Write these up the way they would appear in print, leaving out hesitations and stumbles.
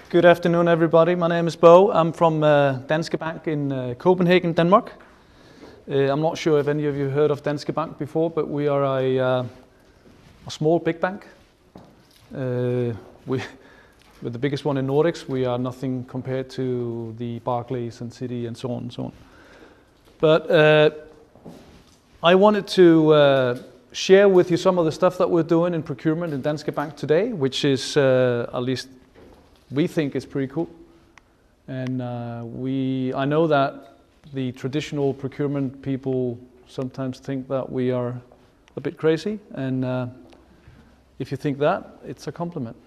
Good afternoon, everybody. My name is Bo. I'm from Danske Bank in Copenhagen, Denmark. I'm not sure if any of you heard of Danske Bank before, but we are a small, big bank. We're the biggest one in Nordics. We are nothing compared to the Barclays and Citi and so on and so on. But I wanted to share with you some of the stuff that we're doing in procurement in Danske Bank today, which is at least we think is pretty cool. And I know that the traditional procurement people sometimes think that we are a bit crazy, and if you think that, it's a compliment.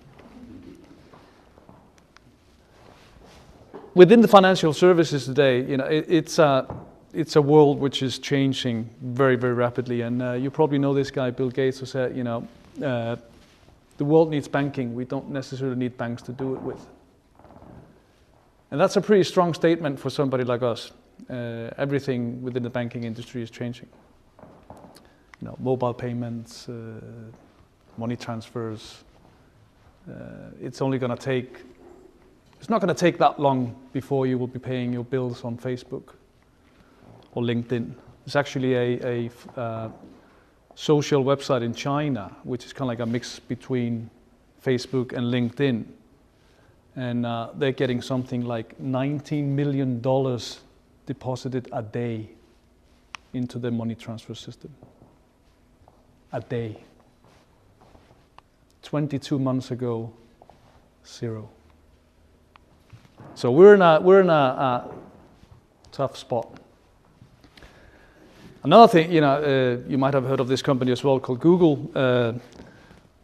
Within the financial services today, it's a world which is changing very, very rapidly, and you probably know this guy, Bill Gates, who said, the world needs banking. We don't necessarily need banks to do it with. And that's a pretty strong statement for somebody like us. Everything within the banking industry is changing. Mobile payments, money transfers. It's not going to take that long before you will be paying your bills on Facebook or LinkedIn. There's actually a social website in China, which is kind of like a mix between Facebook and LinkedIn. And they're getting something like $19 million deposited a day into their money transfer system. A day. 22 months ago, 0. So we're in a tough spot. Another thing, you might have heard of this company as well called Google.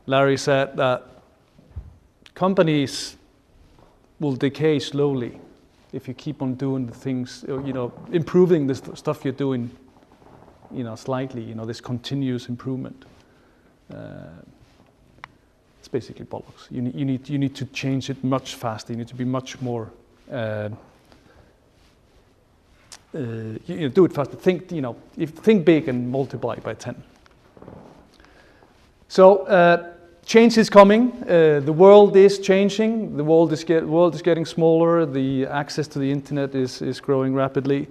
Larry said that companies will decay slowly if you keep on doing the things, improving the stuff you're doing, slightly, this continuous improvement. It's basically bollocks. You need to change it much faster. You need to be much more. Do it faster. Think big and multiply by 10. So change is coming. The world is changing. The world is getting smaller. The access to the internet is growing rapidly.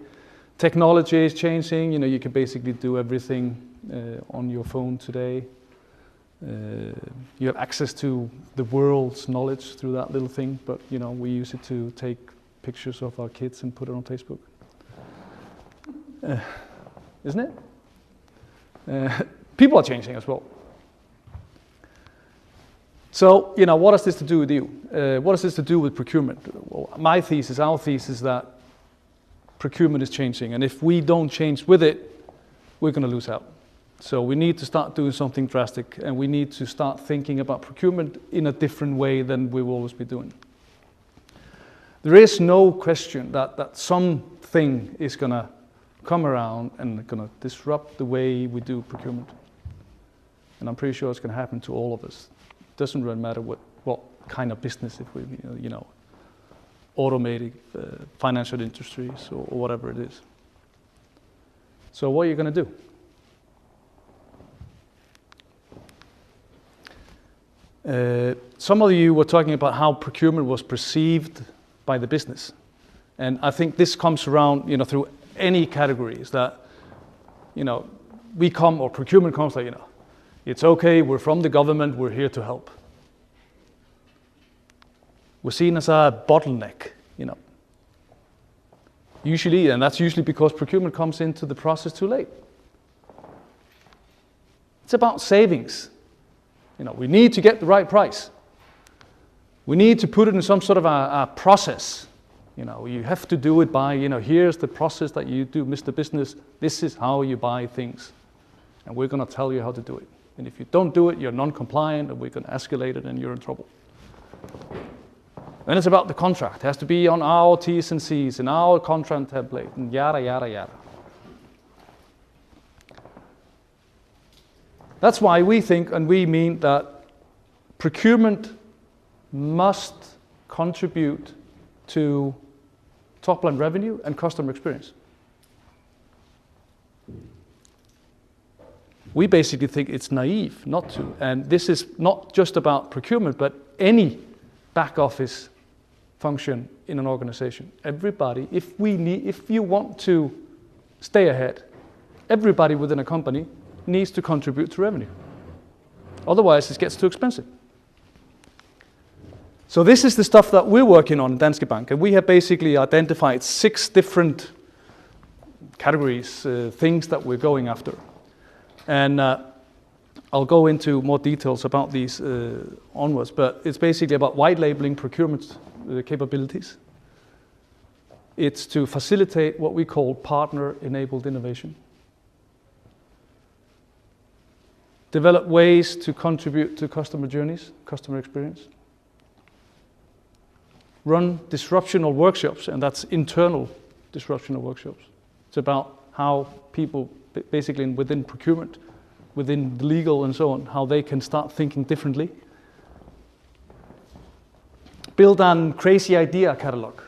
Technology is changing. You can basically do everything on your phone today. You have access to the world's knowledge through that little thing. But we use it to take pictures of our kids and put it on Facebook. Isn't it? People are changing as well. So, what has this to do with you? What has this to do with procurement? Well, our thesis, that procurement is changing, and if we don't change with it, we're going to lose out. So we need to start doing something drastic, and we need to start thinking about procurement in a different way than we will always be doing. There is no question that something is going to come around and going to disrupt the way we do procurement. And I'm pretty sure it's going to happen to all of us. It doesn't really matter what kind of business, if we, automated financial industries or whatever it is. So what are you going to do? Some of you were talking about how procurement was perceived by the business. And I think this comes around, through any categories that, we come, or procurement comes like, it's okay, we're from the government, we're here to help. We're seen as a bottleneck, Usually, and that's usually because procurement comes into the process too late. It's about savings. We need to get the right price. We need to put it in some sort of a process. You have to do it by, here's the process that you do, Mr. Business. This is how you buy things. And we're going to tell you how to do it. And if you don't do it, you're non-compliant, and we're going to escalate it, and you're in trouble. Then it's about the contract. It has to be on our T's and C's, and our contract template, and yada, yada, yada. That's why we think, and we mean, that procurement must contribute to top-line revenue and customer experience. We basically think it's naive not to. And this is not just about procurement, but any back office function in an organization. Everybody, if you want to stay ahead, everybody within a company needs to contribute to revenue. Otherwise, it gets too expensive. So this is the stuff that we're working on in Danske Bank, and we have basically identified 6 different categories, things that we're going after. And I'll go into more details about these onwards, but it's basically about white labeling procurement capabilities. It's to facilitate what we call partner-enabled innovation. Develop ways to contribute to customer journeys, customer experience. Run disruptional workshops, and that's internal disruptional workshops. It's about how people, basically within procurement, within the legal and so on, how they can start thinking differently. Build a crazy idea catalog.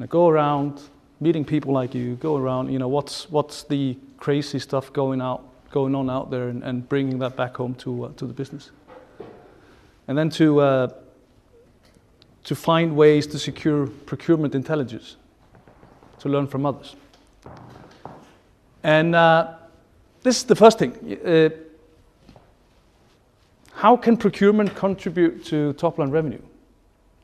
Go around meeting people like you, go around, what's the crazy stuff going on out there, and bringing that back home to the business. And then to find ways to secure procurement intelligence, to learn from others. And this is the first thing. How can procurement contribute to top-line revenue?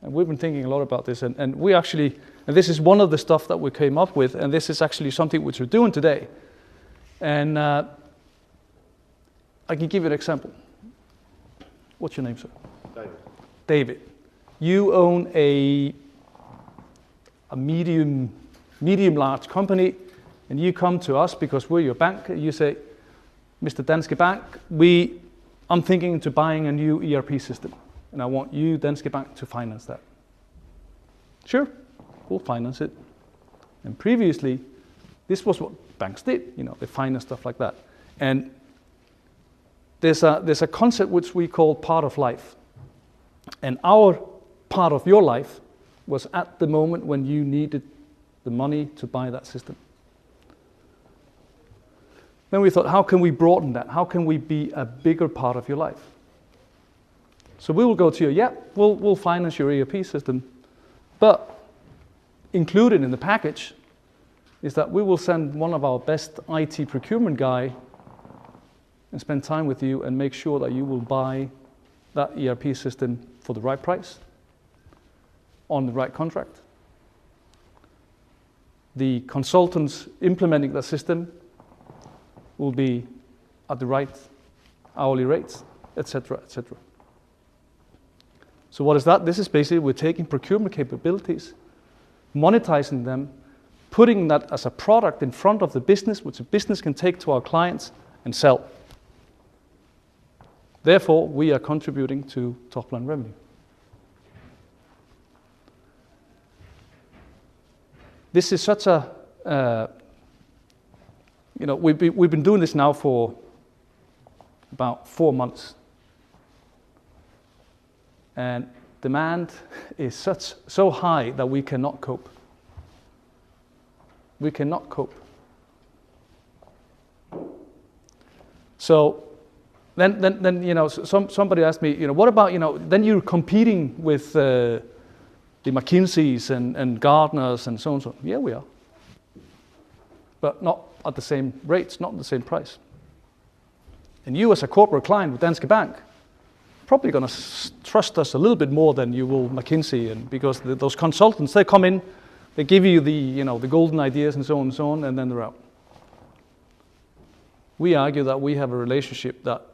And we've been thinking a lot about this, and we actually, and this is one of the stuff that we came up with, and this is actually something which we're doing today. And I can give you an example. What's your name, sir? David. David. You own a medium large company, and you come to us because we're your bank. You say, Mr. Danske Bank, I'm thinking to buying a new ERP system, and I want you, Danske Bank, to finance that. Sure, we'll finance it. And previously, this was what banks did. They finance stuff like that. And there's a concept which we call part of life. And our part of your life was at the moment when you needed the money to buy that system. Then we thought, how can we broaden that? How can we be a bigger part of your life? So we will go to you, we'll finance your ERP system, but included in the package is that we will send one of our best IT procurement guy and spend time with you and make sure that you will buy that ERP system for the right price, on the right contract. The consultants implementing that system will be at the right hourly rates, etc., etc. So what is that? This is basically we're taking procurement capabilities, monetizing them, putting that as a product in front of the business, which the business can take to our clients and sell. Therefore, we are contributing to top-line revenue. This is such a, we've been doing this now for about 4 months. And demand is so high that we cannot cope. We cannot cope. So then somebody asked me, what about, then you're competing with the McKinseys and Gartners and so on and so on. Yeah, we are. But not at the same rates, not at the same price. And you as a corporate client with Danske Bank, probably going to trust us a little bit more than you will McKinsey, and because those consultants, they come in, they give you the golden ideas and so on, and then they're out. We argue that we have a relationship that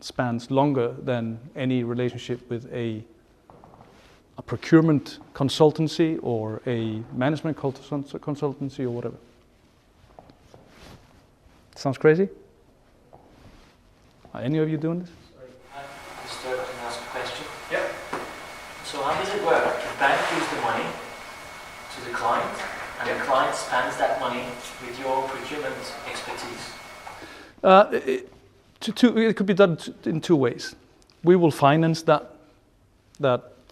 spans longer than any relationship with a procurement consultancy or a management consultancy or whatever. Sounds crazy? Are any of you doing this? Sorry, I can ask a question. Yeah. So how does it work? The bank gives the money to the client, and the client spends that money with your procurement expertise. It could be done in 2 ways. We will finance that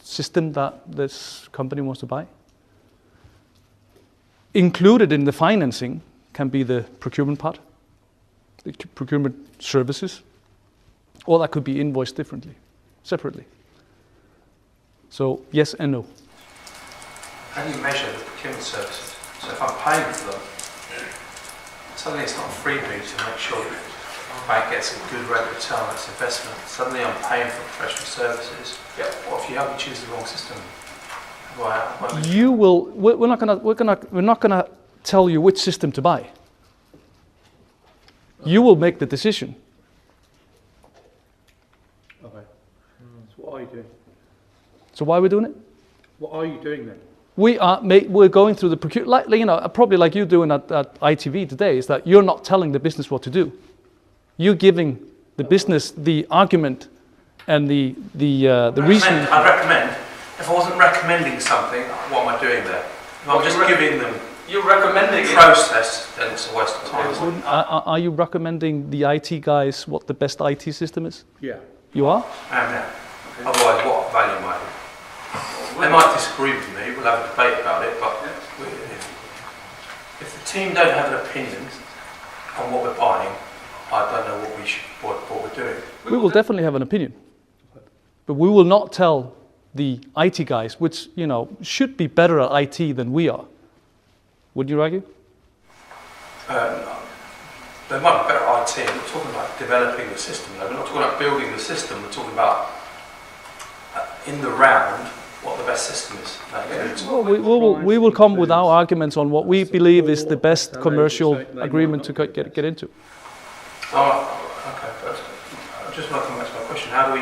system that this company wants to buy. Included in the financing can be the procurement part, the procurement services, or that could be invoiced differently, separately. So yes and no. how do you measure the procurement services? So if I'm paying for them, suddenly it's not a freebie to make sure that the bank gets a good rate of return on its investment. Suddenly I'm paying for professional services. Yep. What if you help me choose the wrong system? You will. We're not gonna tell you which system to buy. You will make the decision. Okay. So what are you doing? So why are we doing it? What are you doing then? We're going through the procurement, probably like you're doing at ITV today, is that you're not telling the business what to do. You're giving the business the argument and the reason. I'd recommend. If I wasn't recommending something, what am I doing there? If I'm just giving them. You're recommending the process, then it's a waste of time. Are you recommending the IT guys what the best IT system is? Yeah. You are? I am now. Okay. Otherwise, what value am I? They might disagree with me, we'll have a debate about it, but if the team don't have an opinion on what we're buying, I don't know what we're doing. We will definitely have an opinion. But we will not tell the IT guys, which, should be better at IT than we are. Would you argue? They might be better at IT. We're talking about developing the system. We're not talking about building the system. We're talking about, in the round, what the best system is. Well, we will come with our arguments on what we believe is the best commercial agreement to get into. Oh, okay. But I just want to come back to my question. How do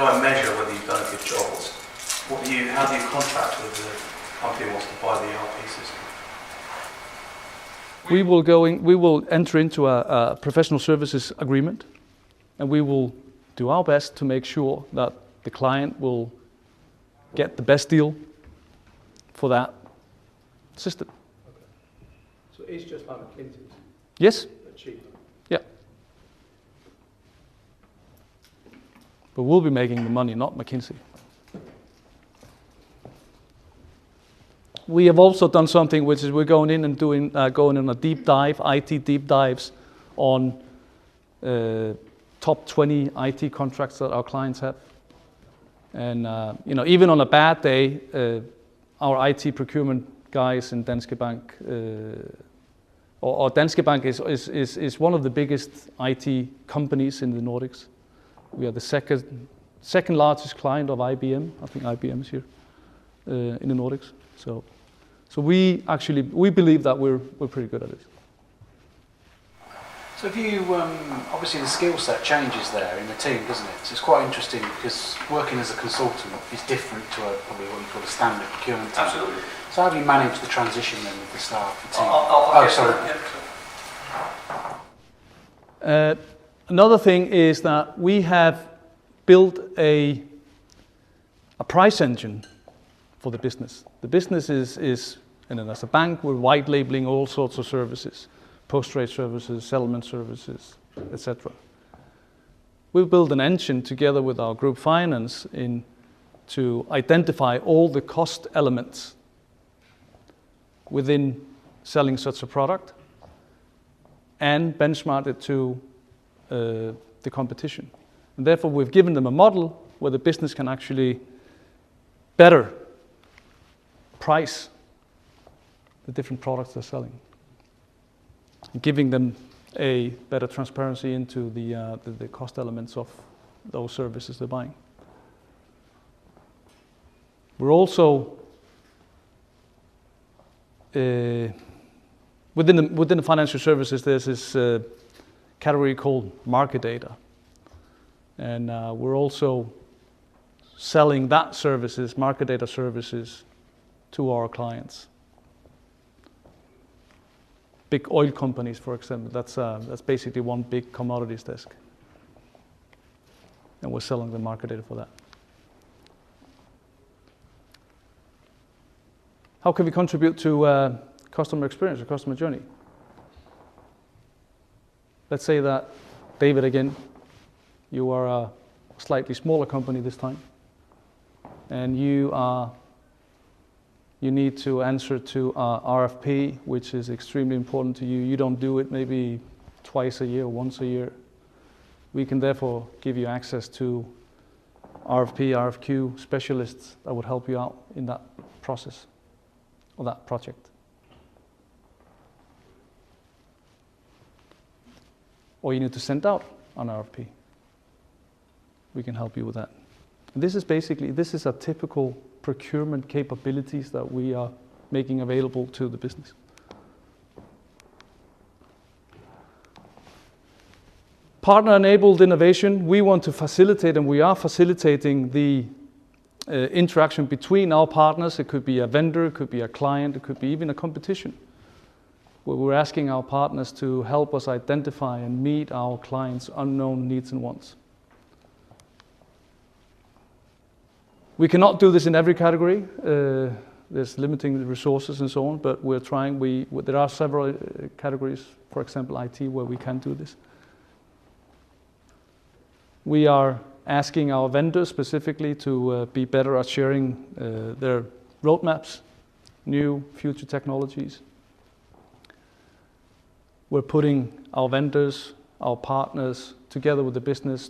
I measure whether you've done a good job? How do you contract with the company who wants to buy the ERP system? We will enter into a professional services agreement, and we will do our best to make sure that the client will get the best deal for that system. Okay. So it's just like McKinsey's? Yes. But cheaper? Yeah. But we'll be making the money, not McKinsey. We have also done something which is we're going in and going on a deep dive, IT deep dives on top 20 IT contracts that our clients have. And even on a bad day, our IT procurement guys in Danske Bank, or Danske Bank is one of the biggest IT companies in the Nordics. We are the second largest client of IBM. I think IBM is here in the Nordics. So we believe that we're pretty good at it. So if you, obviously the skill set changes there in the team, doesn't it? So it's quite interesting because working as a consultant is different to probably what you call a standard procurement team. Absolutely. So how do you manage the transition then with the staff, the team? I'll sorry. Another thing is that we have built a price engine for the business. The business is and then as a bank, we're white labeling all sorts of services, post-trade services, settlement services, etc. We've built an engine together with our group finance to identify all the cost elements within selling such a product and benchmark it to the competition. And therefore, we've given them a model where the business can actually better price the different products they're selling, and giving them a better transparency into the cost elements of those services they're buying. We're also within the financial services. There's this category called market data, and we're also selling that services, market data services, to our clients. Big oil companies, for example, that's basically one big commodities desk. And we're selling the market data for that. How can we contribute to customer experience or customer journey? Let's say that, David, again, you are a slightly smaller company this time, and you need to answer to RFP, which is extremely important to you. You don't do it maybe twice a year, once a year. We can therefore give you access to RFP, RFQ specialists that would help you out in that process. or that project. Or you need to send out an RFP. We can help you with that. And this is a typical procurement capabilities that we are making available to the business. Partner-enabled innovation, we want to facilitate, and we are facilitating the interaction between our partners. It could be a vendor, it could be a client, it could be even a competition, where we're asking our partners to help us identify and meet our clients' unknown needs and wants. We cannot do this in every category. There's limiting resources and so on, but we're trying. There are several categories, for example, IT, where we can do this. We are asking our vendors specifically to be better at sharing their roadmaps, new future technologies. We're putting our vendors, our partners, together with the business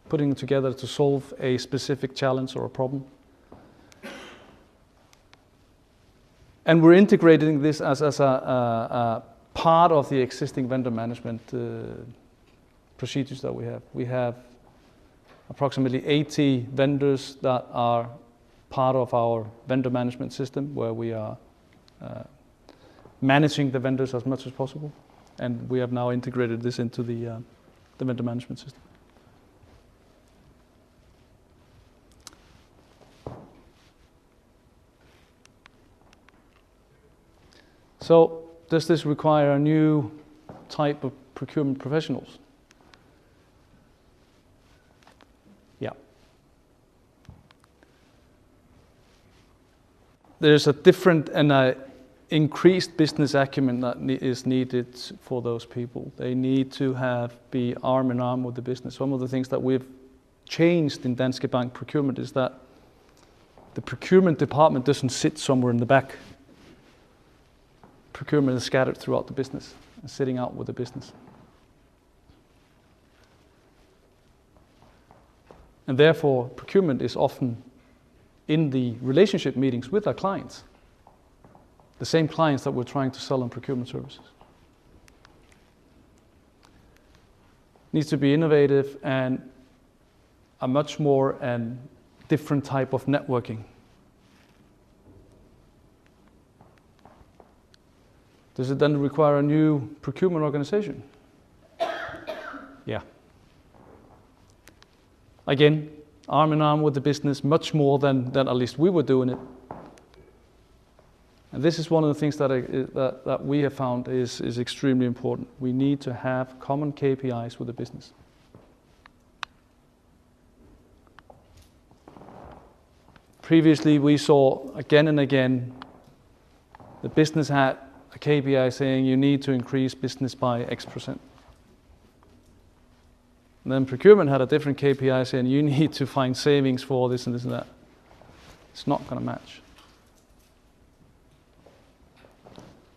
putting them together to solve a specific challenge or a problem. And we're integrating this as a part of the existing vendor management procedures that we have. We have approximately 80 vendors that are part of our vendor management system, where we are managing the vendors as much as possible. And we have now integrated this into the vendor management system. So, does this require a new type of procurement professionals? Yeah. There's a different and a increased business acumen that is needed for those people. They need to be arm in arm with the business. Some of the things that we've changed in Danske Bank procurement is that the procurement department doesn't sit somewhere in the back. Procurement is scattered throughout the business and sitting out with the business. And therefore, procurement is often in the relationship meetings with our clients, the same clients that we're trying to sell on procurement services. Needs to be innovative and a much more and different type of networking. Does it then require a new procurement organization? Yeah. Again, arm in arm with the business, much more than at least we were doing it. And this is one of the things that we have found is extremely important. We need to have common KPIs with the business. Previously, we saw again and again the business had a KPI saying you need to increase business by X%. And then procurement had a different KPI saying you need to find savings for this and this and that. It's not going to match.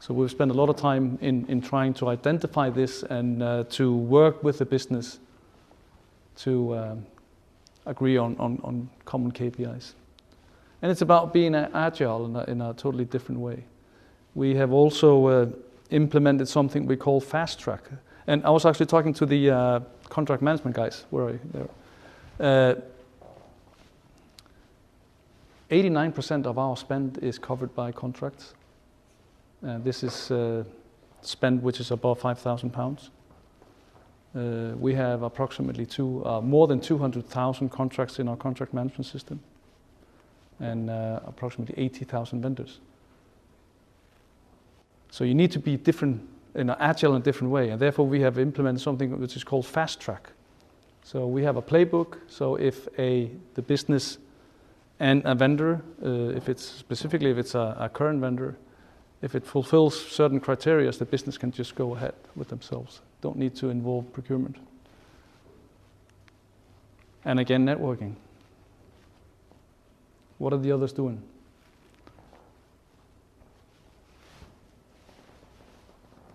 So we've spent a lot of time in trying to identify this and to work with the business to agree on common KPIs. And it's about being agile in a totally different way. We have also implemented something we call fast track. And I was actually talking to the contract management guys. Where are you? There. 89% of our spend is covered by contracts. This is spend which is above £5,000. We have approximately more than 200,000 contracts in our contract management system, and approximately 80,000 vendors. So you need to be different, agile in a different way, and therefore we have implemented something which is called fast track. So we have a playbook. So if the business and a vendor, if it's a current vendor, if it fulfills certain criteria, the business can just go ahead with themselves. Don't need to involve procurement. And again, networking. What are the others doing?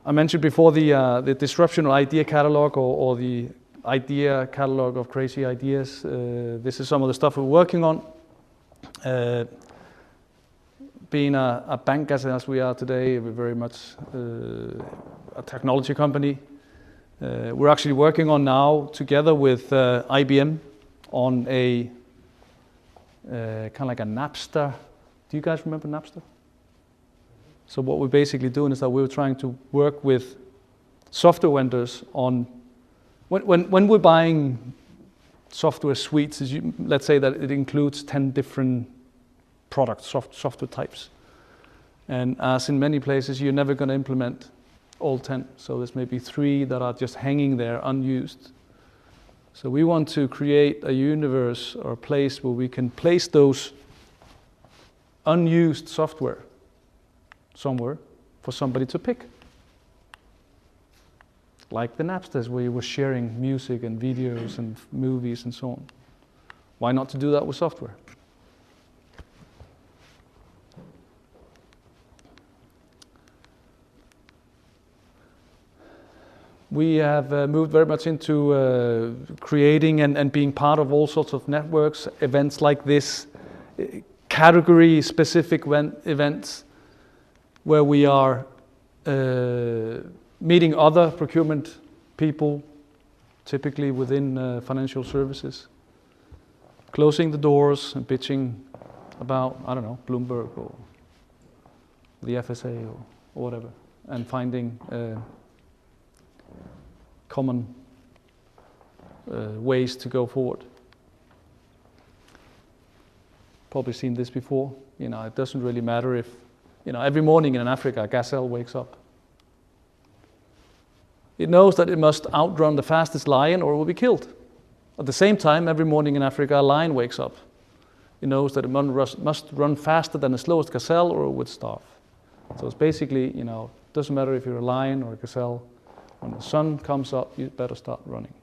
I mentioned before the disruption or idea catalog or the idea catalog of crazy ideas. This is some of the stuff we're working on. being a bank as we are today, we're very much a technology company. We're actually working on now, together with IBM, on a kind of like a Napster. Do you guys remember Napster? So what we're basically doing is that we're trying to work with software vendors on, when we're buying software suites, let's say that it includes 10 different products, software types. And as in many places, you're never going to implement all 10. So there's maybe 3 that are just hanging there unused. So we want to create a universe or a place where we can place those unused software somewhere for somebody to pick. Like the Napsters, where you were sharing music and videos and movies and so on. Why not to do that with software? We have moved very much into creating and being part of all sorts of networks, events like this, category-specific events where we are meeting other procurement people, typically within financial services, closing the doors and pitching about, I don't know, Bloomberg or the FSA or whatever, and finding common ways to go forward. Probably seen this before. It doesn't really matter if, every morning in Africa, a gazelle wakes up. It knows that it must outrun the fastest lion or it will be killed. At the same time, every morning in Africa, a lion wakes up. It knows that it must run faster than the slowest gazelle or it would starve. So it's basically, it doesn't matter if you're a lion or a gazelle. When the sun comes up, you better start running.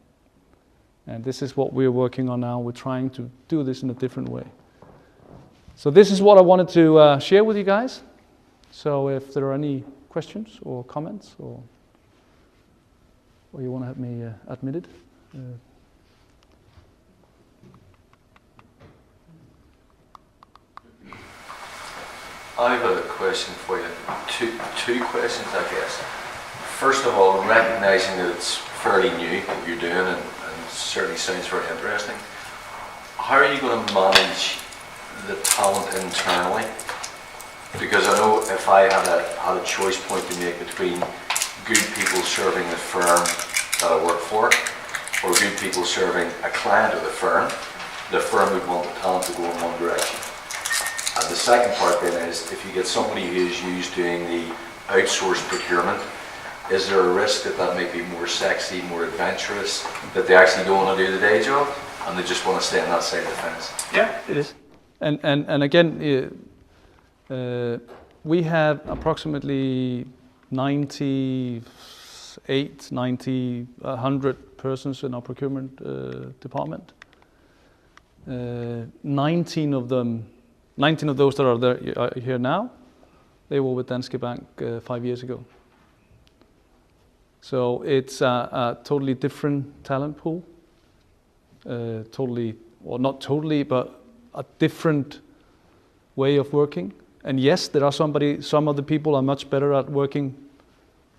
And this is what we're working on now. We're trying to do this in a different way. So this is what I wanted to share with you guys. So if there are any questions or comments or you want to have me admitted. I have a question for you. Two questions, I guess. First of all, recognizing that it's fairly new what you're doing and certainly sounds very interesting, how are you going to manage the talent internally? Because I know if I had a choice point to make between good people serving the firm that I work for or good people serving a client of the firm would want the talent to go in one direction. And the second part then is, if you get somebody who is used doing the outsourced procurement, is there a risk that might be more sexy, more adventurous, that they actually don't want to do the day job and they just want to stay on that side of the fence? Yeah, it is. And again, we have approximately 100 persons in our procurement department. 19 of those that are there here now, they were with Danske Bank 5 years ago. So it's a totally different talent pool. Not totally, but a different way of working. And yes, there are some of the people are much better at working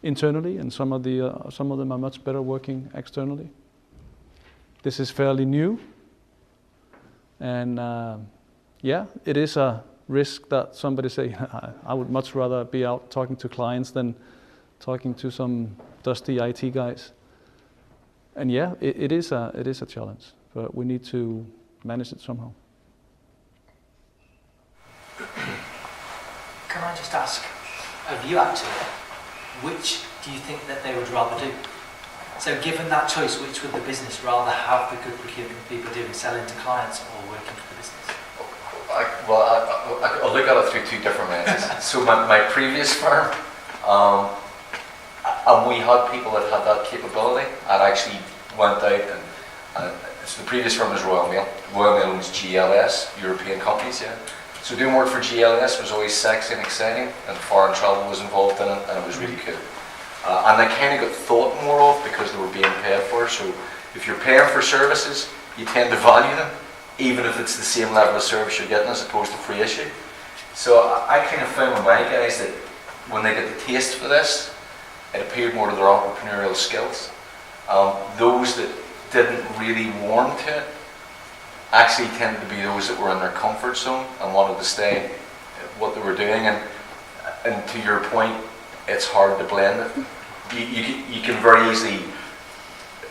internally, and some of them are much better working externally. This is fairly new, and it is a risk that somebody say, I would much rather be out talking to clients than talking to some dusty IT guys. And it is a challenge, but we need to manage it somehow. Can I just ask of you actually, which do you think that they would rather do? So given that choice, which would the business rather have the good procurement people doing, selling to clients or working for the business? I'll look at it through two different lenses. So my previous firm, and we had people that had that capability. I actually went out and so the previous firm was Royal Mail. Royal Mail owns GLS, European companies, yeah. So doing work for GLS was always sexy and exciting, and foreign travel was involved in it, and it was really cool. And they kind of got thought more of because they were being paid for. So if you're paying for services, you tend to value them, even if it's the same level of service you're getting as opposed to free issue. So I kind of found with my guys that when they get the taste for this, it appealed more to their entrepreneurial skills. Those that didn't really warm to it actually tended to be those that were in their comfort zone and wanted to stay at what they were doing. And to your point, it's hard to blend it. You can very easily,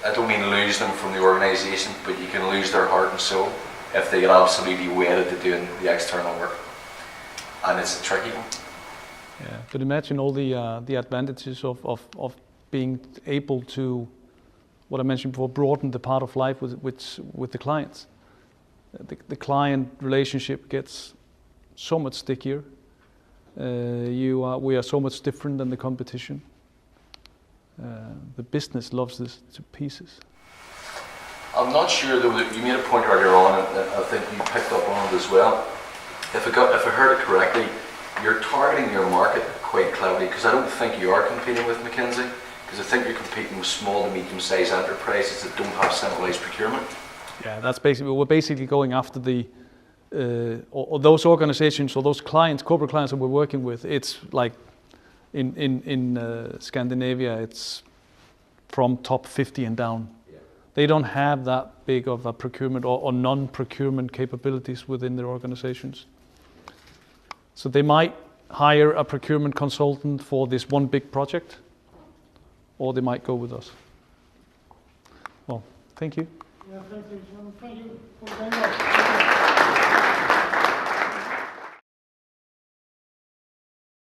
I don't mean lose them from the organisation, but you can lose their heart and soul if they get absolutely wedded to doing the external work. And it's a tricky one. Yeah, but imagine all the advantages of being able to, what I mentioned before, broaden the part of life with the clients. The client relationship gets so much stickier. We are so much different than the competition. The business loves this to pieces. I'm not sure though that you made a point earlier on, and I think you picked up on it as well. If I heard it correctly, you're targeting your market quite cleverly, because I don't think you are competing with McKinsey, because I think you're competing with small to medium-sized enterprises that don't have centralised procurement. Yeah, that's basically, we're basically going after or those organizations or those clients, corporate clients that we're working with. It's like in Scandinavia, it's from top 50 and down. Yeah. They don't have that big of a procurement or non-procurement capabilities within their organizations. So they might hire a procurement consultant for this one big project, or they might go with us. Well, thank you. Yeah, thank you. Thank you for very much.